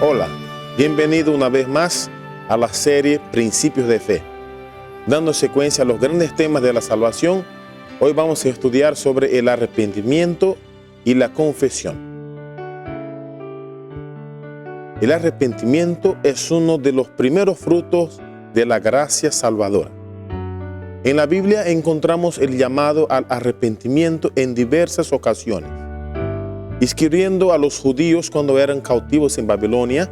Hola, bienvenido una vez más a la serie Principios de Fe. Dando secuencia a los grandes temas de la salvación, hoy vamos a estudiar sobre el arrepentimiento y la confesión. El arrepentimiento es uno de los primeros frutos de la gracia salvadora. En la Biblia encontramos el llamado al arrepentimiento en diversas ocasiones. Escribiendo a los judíos cuando eran cautivos en Babilonia,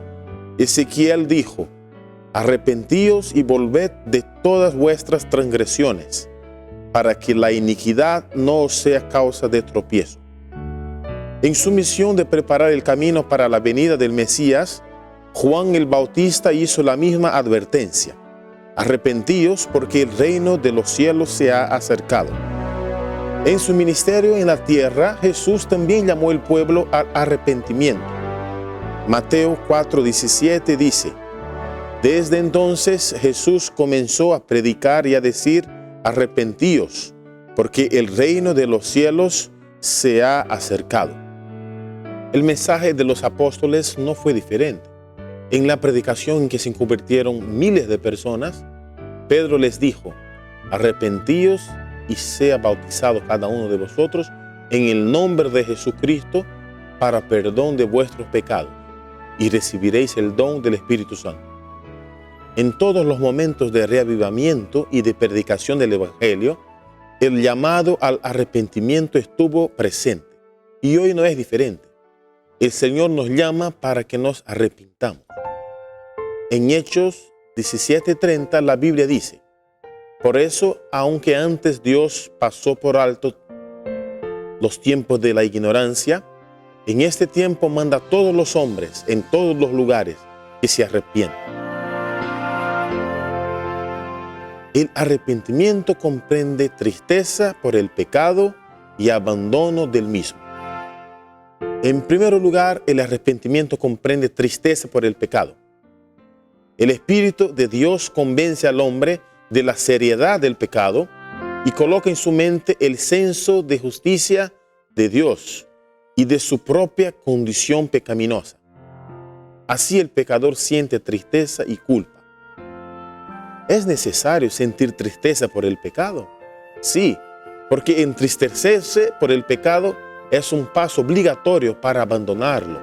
Ezequiel dijo: arrepentíos y volved de todas vuestras transgresiones, para que la iniquidad no os sea causa de tropiezo. En su misión de preparar el camino para la venida del Mesías, Juan el Bautista hizo la misma advertencia: arrepentíos porque el reino de los cielos se ha acercado. En su ministerio en la tierra, Jesús también llamó al pueblo al arrepentimiento. Mateo 4:17 dice: desde entonces Jesús comenzó a predicar y a decir: arrepentíos, porque el reino de los cielos se ha acercado. El mensaje de los apóstoles no fue diferente. En la predicación en que se convirtieron miles de personas, Pedro les dijo: arrepentíos y sea bautizado cada uno de vosotros en el nombre de Jesucristo para perdón de vuestros pecados, y recibiréis el don del Espíritu Santo. En todos los momentos de reavivamiento y de predicación del Evangelio, el llamado al arrepentimiento estuvo presente, y hoy no es diferente. El Señor nos llama para que nos arrepintamos. En Hechos 17:30 la Biblia dice: por eso, aunque antes Dios pasó por alto los tiempos de la ignorancia, en este tiempo manda a todos los hombres en todos los lugares que se arrepientan. El arrepentimiento comprende tristeza por el pecado y abandono del mismo. En primer lugar, el arrepentimiento comprende tristeza por el pecado. El Espíritu de Dios convence al hombre de la seriedad del pecado y coloca en su mente el senso de justicia de Dios y de su propia condición pecaminosa. Así el pecador siente tristeza y culpa. ¿Es necesario sentir tristeza por el pecado? Sí, porque entristecerse por el pecado es un paso obligatorio para abandonarlo.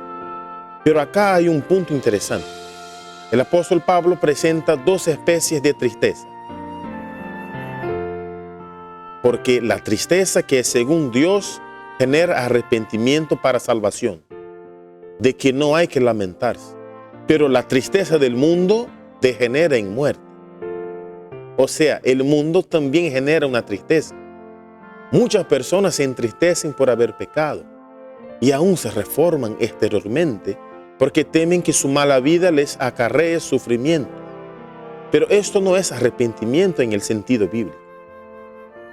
Pero acá hay un punto interesante. El apóstol Pablo presenta dos especies de tristeza. Porque la tristeza que según Dios genera arrepentimiento para salvación, de que no hay que lamentarse, pero la tristeza del mundo degenera en muerte. O sea, el mundo también genera una tristeza. Muchas personas se entristecen por haber pecado y aún se reforman exteriormente porque temen que su mala vida les acarree sufrimiento. Pero esto no es arrepentimiento en el sentido bíblico.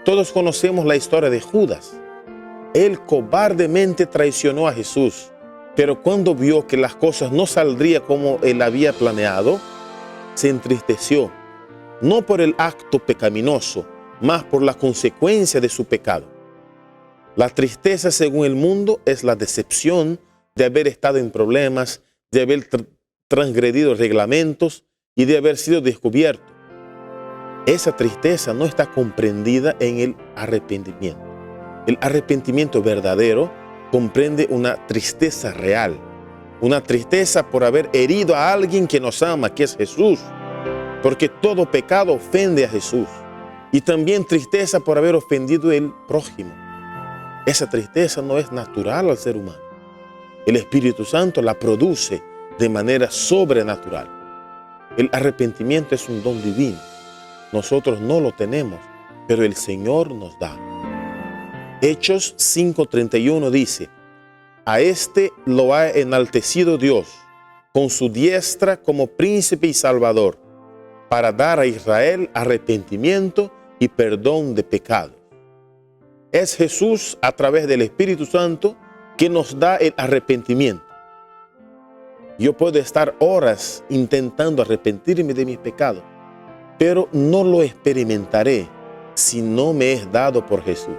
Todos conocemos la historia de Judas. Él cobardemente traicionó a Jesús, pero cuando vio que las cosas no saldrían como él había planeado, se entristeció, no por el acto pecaminoso, mas por la consecuencia de su pecado. La tristeza, según el mundo, es la decepción de haber estado en problemas, de haber transgredido reglamentos y de haber sido descubierto. Esa tristeza no está comprendida en el arrepentimiento. El arrepentimiento verdadero comprende una tristeza real, una tristeza por haber herido a alguien que nos ama, que es Jesús, porque todo pecado ofende a Jesús, y también tristeza por haber ofendido al prójimo. Esa tristeza no es natural al ser humano. El Espíritu Santo la produce de manera sobrenatural. El arrepentimiento es un don divino. Nosotros no lo tenemos, pero el Señor nos da. Hechos 5:31 dice: a este lo ha enaltecido Dios con su diestra como príncipe y salvador, para dar a Israel arrepentimiento y perdón de pecados. Es Jesús, a través del Espíritu Santo, que nos da el arrepentimiento. Yo puedo estar horas intentando arrepentirme de mis pecados, pero no lo experimentaré si no me es dado por Jesús.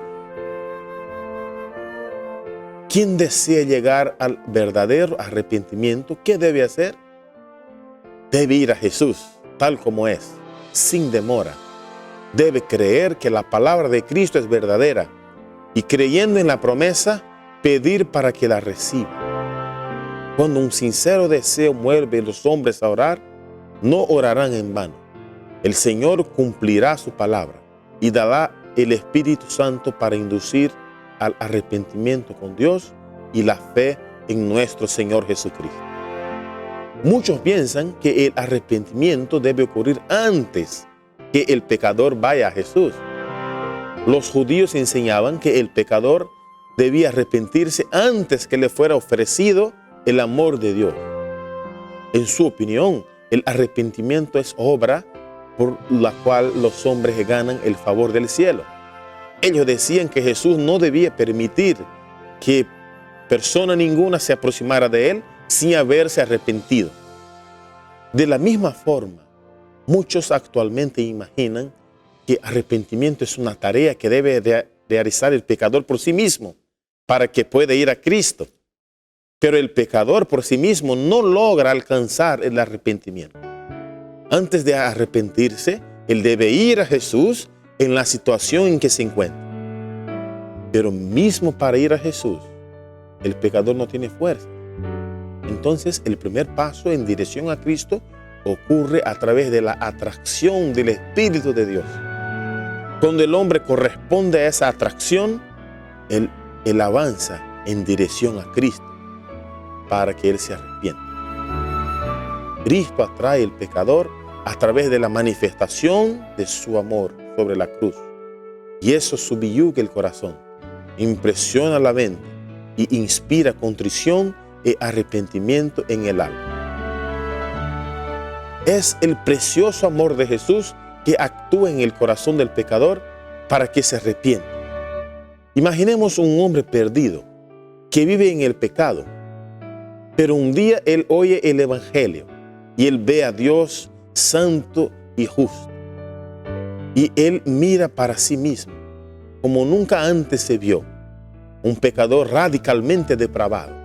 Quien desea llegar al verdadero arrepentimiento, ¿qué debe hacer? debe ir a Jesús tal como es, sin demora. Debe creer que la palabra de Cristo es verdadera y, creyendo en la promesa, pedir para que la reciba. Cuando un sincero deseo mueve a los hombres a orar, no orarán en vano. El Señor cumplirá su palabra y dará el Espíritu Santo para inducir al arrepentimiento con Dios y la fe en nuestro Señor Jesucristo. Muchos piensan que el arrepentimiento debe ocurrir antes que el pecador vaya a Jesús. Los judíos enseñaban que el pecador debía arrepentirse antes que le fuera ofrecido el amor de Dios. En su opinión, el arrepentimiento es obra por la cual los hombres ganan el favor del cielo. Ellos decían que Jesús no debía permitir que persona ninguna se aproximara de él sin haberse arrepentido. De la misma forma, muchos actualmente imaginan que arrepentimiento es una tarea que debe realizar el pecador por sí mismo para que pueda ir a Cristo. Pero el pecador por sí mismo no logra alcanzar el arrepentimiento. Antes de arrepentirse, él debe ir a Jesús en la situación en que se encuentra. Pero mismo para ir a Jesús, el pecador no tiene fuerza. Entonces, el primer paso en dirección a Cristo ocurre a través de la atracción del Espíritu de Dios. Cuando el hombre corresponde a esa atracción, él avanza en dirección a Cristo para que él se arrepienta. Cristo atrae al pecador a través de la manifestación de su amor sobre la cruz. Y eso subyuga el corazón, impresiona la mente y inspira contrición y arrepentimiento en el alma. Es el precioso amor de Jesús que actúa en el corazón del pecador para que se arrepienta. Imaginemos un hombre perdido que vive en el pecado, pero un día él oye el Evangelio y él ve a Dios santo y justo. Y él mira para sí mismo como nunca antes se vio, un pecador radicalmente depravado.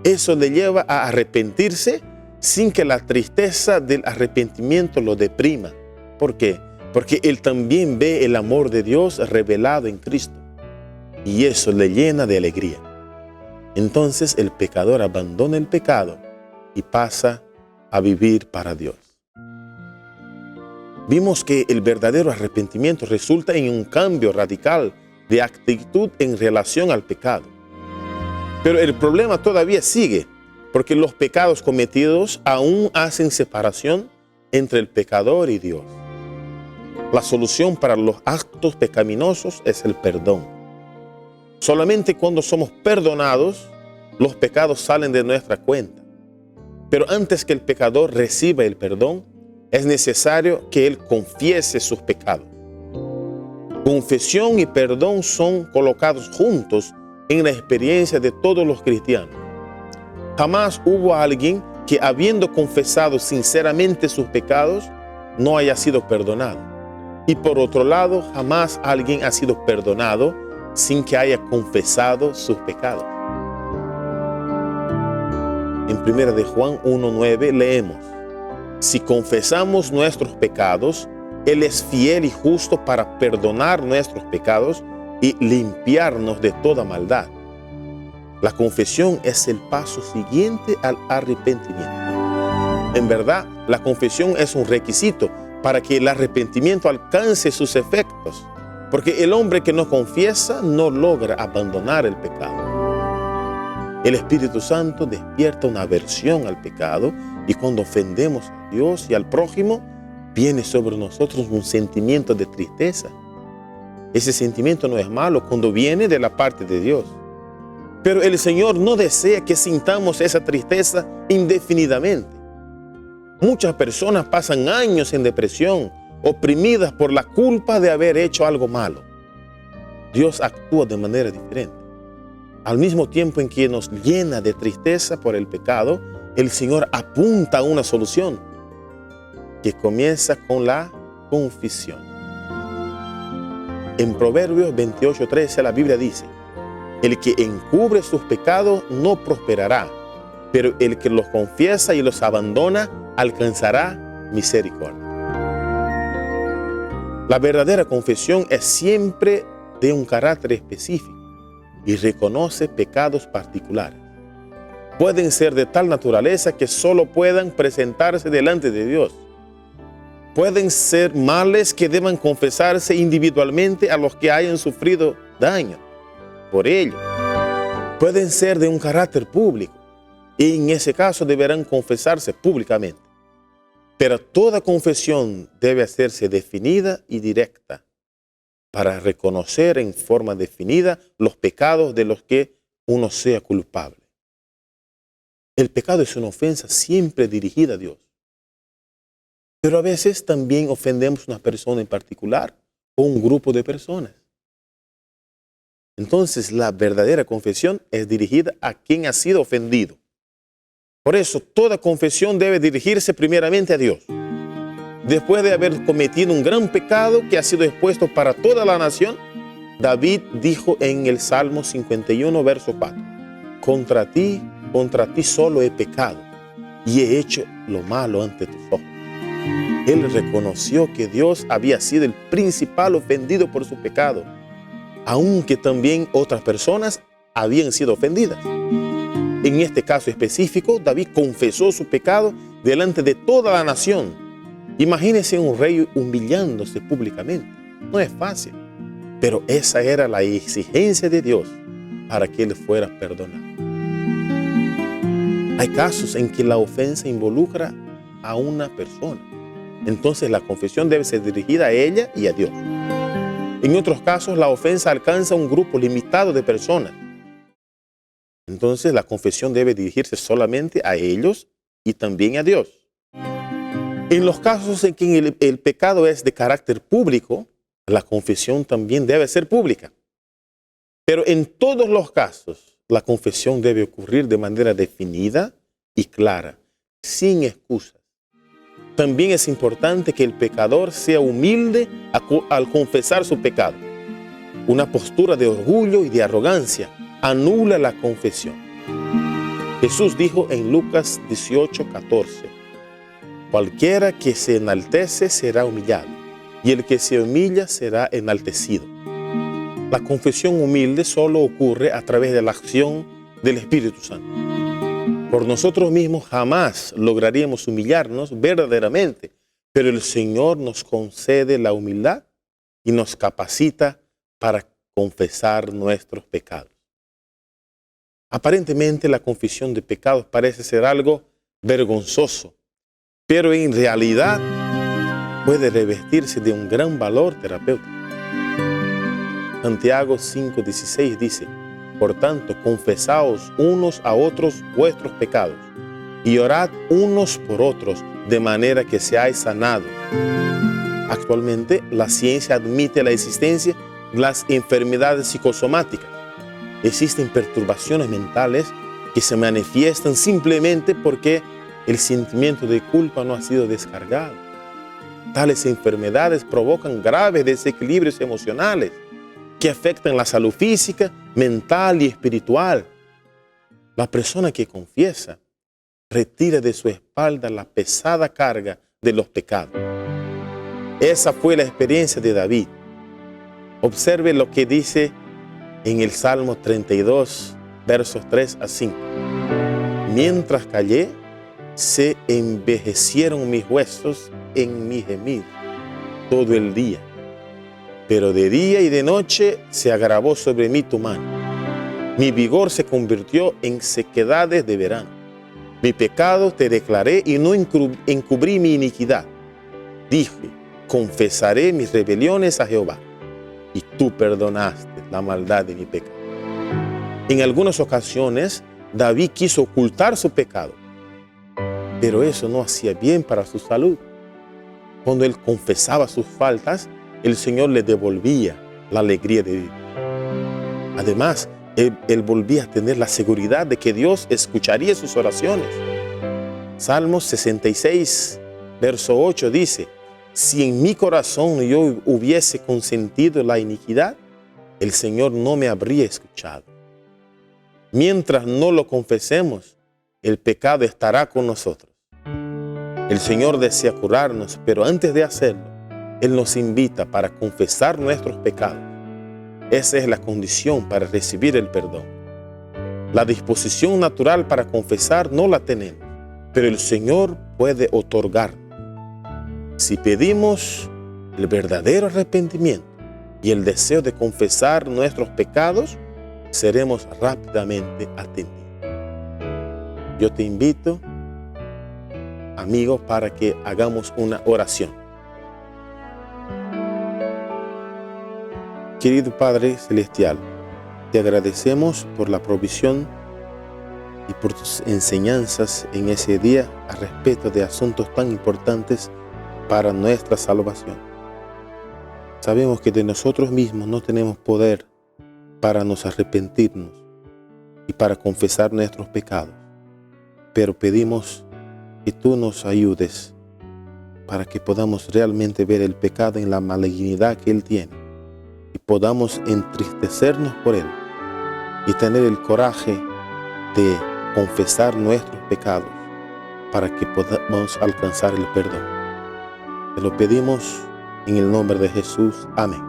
Eso le lleva a arrepentirse sin que la tristeza del arrepentimiento lo deprima. ¿Por qué? Porque él también ve el amor de Dios revelado en Cristo. Y eso le llena de alegría. Entonces el pecador abandona el pecado y pasa a vivir para Dios. Vimos que el verdadero arrepentimiento resulta en un cambio radical de actitud en relación al pecado. Pero el problema todavía sigue, porque los pecados cometidos aún hacen separación entre el pecador y Dios. La solución para los actos pecaminosos es el perdón. Solamente cuando somos perdonados, los pecados salen de nuestra cuenta. Pero antes que el pecador reciba el perdón, es necesario que él confiese sus pecados. Confesión y perdón son colocados juntos en la experiencia de todos los cristianos. Jamás hubo alguien que, habiendo confesado sinceramente sus pecados, no haya sido perdonado. Y por otro lado, jamás alguien ha sido perdonado sin que haya confesado sus pecados. En 1 de Juan 1:9 leemos: si confesamos nuestros pecados, Él es fiel y justo para perdonar nuestros pecados y limpiarnos de toda maldad. La confesión es el paso siguiente al arrepentimiento. En verdad, la confesión es un requisito para que el arrepentimiento alcance sus efectos, porque el hombre que no confiesa no logra abandonar el pecado. El Espíritu Santo despierta una aversión al pecado y cuando ofendemos a Dios y al prójimo, viene sobre nosotros un sentimiento de tristeza. Ese sentimiento no es malo cuando viene de la parte de Dios. Pero el Señor no desea que sintamos esa tristeza indefinidamente. Muchas personas pasan años en depresión, oprimidas por la culpa de haber hecho algo malo. Dios actúa de manera diferente. Al mismo tiempo en que nos llena de tristeza por el pecado, el Señor apunta a una solución que comienza con la confesión. En Proverbios 28:13 la Biblia dice: el que encubre sus pecados no prosperará, pero el que los confiesa y los abandona alcanzará misericordia. La verdadera confesión es siempre de un carácter específico y reconoce pecados particulares. Pueden ser de tal naturaleza que solo puedan presentarse delante de Dios. Pueden ser males que deban confesarse individualmente a los que hayan sufrido daño por ello. Pueden ser de un carácter público y en ese caso deberán confesarse públicamente. Pero toda confesión debe hacerse definida y directa para reconocer en forma definida los pecados de los que uno sea culpable. El pecado es una ofensa siempre dirigida a Dios. Pero a veces también ofendemos a una persona en particular o un grupo de personas. Entonces la verdadera confesión es dirigida a quien ha sido ofendido. Por eso toda confesión debe dirigirse primeramente a Dios. Después de haber cometido un gran pecado que ha sido expuesto para toda la nación, David dijo en el Salmo 51, verso 4, contra ti solo he pecado y he hecho lo malo ante tus ojos. Él reconoció que Dios había sido el principal ofendido por su pecado, aunque también otras personas habían sido ofendidas. En este caso específico, David confesó su pecado delante de toda la nación. Imagínese un rey humillándose públicamente. No es fácil, pero esa era la exigencia de Dios para que él fuera perdonado. Hay casos en que la ofensa involucra a una persona. Entonces la confesión debe ser dirigida a ella y a Dios. En otros casos, la ofensa alcanza a un grupo limitado de personas. Entonces la confesión debe dirigirse solamente a ellos y también a Dios. En los casos en que el pecado es de carácter público, la confesión también debe ser pública. Pero en todos los casos, la confesión debe ocurrir de manera definida y clara, sin excusas. También es importante que el pecador sea humilde al confesar su pecado. Una postura de orgullo y de arrogancia anula la confesión. Jesús dijo en Lucas 18:14, cualquiera que se enaltece será humillado, y el que se humilla será enaltecido. La confesión humilde solo ocurre a través de la acción del Espíritu Santo. Por nosotros mismos jamás lograríamos humillarnos verdaderamente, pero el Señor nos concede la humildad y nos capacita para confesar nuestros pecados. Aparentemente la confesión de pecados parece ser algo vergonzoso, pero en realidad puede revestirse de un gran valor terapéutico. Santiago 5:16 dice, por tanto, confesaos unos a otros vuestros pecados y orad unos por otros de manera que seáis sanados. Actualmente, la ciencia admite la existencia de las enfermedades psicosomáticas. Existen perturbaciones mentales que se manifiestan simplemente porque el sentimiento de culpa no ha sido descargado. Tales enfermedades provocan graves desequilibrios emocionales que afectan la salud física, mental y espiritual. La persona que confiesa retira de su espalda la pesada carga de los pecados. Esa fue la experiencia de David. Observe lo que dice en el Salmo 32, versos 3 a 5. Mientras callé, se envejecieron mis huesos en mi gemir todo el día. Pero de día y de noche se agravó sobre mí tu mano. Mi vigor se convirtió en sequedades de verano. Mi pecado te declaré y no encubrí mi iniquidad. Dije, confesaré mis rebeliones a Jehová, y tú perdonaste la maldad de mi pecado. En algunas ocasiones, David quiso ocultar su pecado, pero eso no hacía bien para su salud. Cuando él confesaba sus faltas, el Señor le devolvía la alegría de vivir. Además, él volvía a tener la seguridad de que Dios escucharía sus oraciones. Salmos 66, verso 8 dice, si en mi corazón yo hubiese consentido la iniquidad, el Señor no me habría escuchado. Mientras no lo confesemos, el pecado estará con nosotros. El Señor desea curarnos, pero antes de hacerlo, Él nos invita para confesar nuestros pecados. Esa es la condición para recibir el perdón. La disposición natural para confesar no la tenemos, pero el Señor puede otorgar. Si pedimos el verdadero arrepentimiento y el deseo de confesar nuestros pecados, seremos rápidamente atendidos. Yo te invito, amigos, para que hagamos una oración. Querido Padre Celestial, te agradecemos por la provisión y por tus enseñanzas en ese día a respecto de asuntos tan importantes para nuestra salvación. Sabemos que de nosotros mismos no tenemos poder para nos arrepentirnos y para confesar nuestros pecados, pero pedimos que tú nos ayudes para que podamos realmente ver el pecado en la malignidad que él tiene y podamos entristecernos por él y tener el coraje de confesar nuestros pecados para que podamos alcanzar el perdón. Te lo pedimos en el nombre de Jesús. Amén.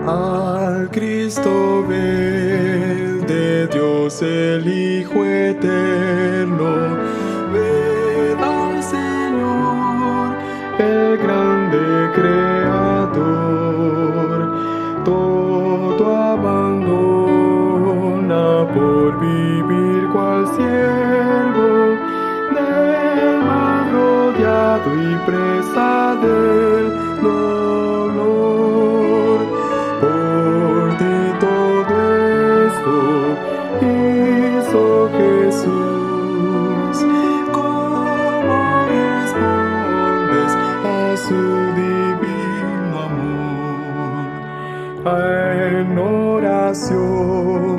Al Cristo ven de Dios el Hijo eterno, ved al Señor, el grande Creador, todo abandona por vivir cual siervo, del mal rodeado y presa del dolor. Por ti todo esto hizo Jesús. ¿Cómo respondes a su divino amor? En oración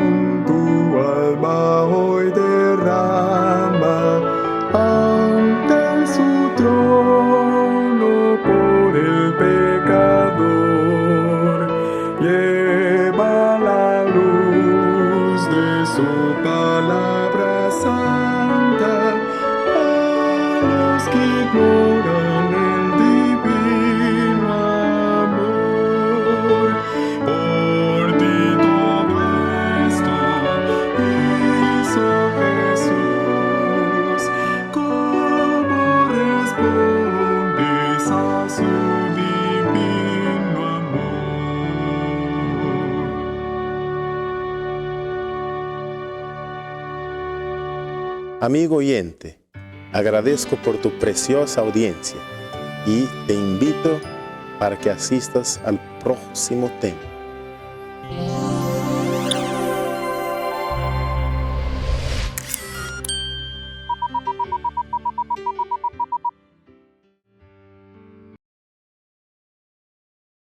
tu alma hoy derrama ante su trono por el pecador. Lleva la luz de su palabra santa a los que ignoran el divino amor. Por ti todo esto hizo Jesús. ¿Cómo respondes a su divino amor? Amigo oyente, agradezco por tu preciosa audiencia y te invito para que asistas al próximo tema.